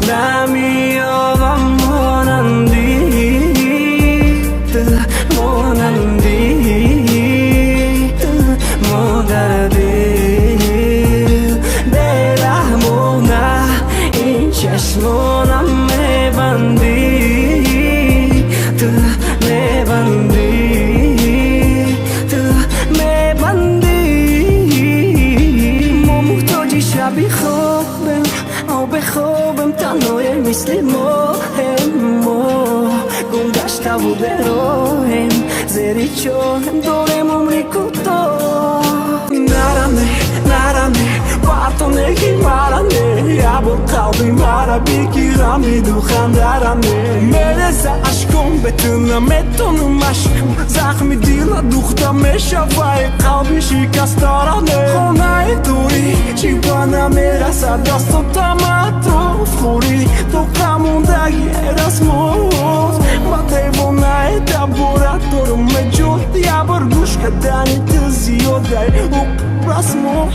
남이여만 원한디 원한디 못알아들 내라 모나 인체스 모나 매반디 매반디 매반디 모무토지 샤비호벤 او بخوابم تنهای مثل ماهم گم و به راهم زیر چاهم دارم عمری کوتاه نرمه با تو نگی مرانه یا با قلبی مرا بگیرم میدوخم درمه مرزه عشقم بتونم عشقم زخمی دیل دوختم میشوای قلبی شکست دارانه خونه دوری چی بنا میرسد دست و تماتو فوری تو قموندگی erasmus با دیوانه دبوراتورم مجود یا برگوش کدنی تو زیاده و رسمو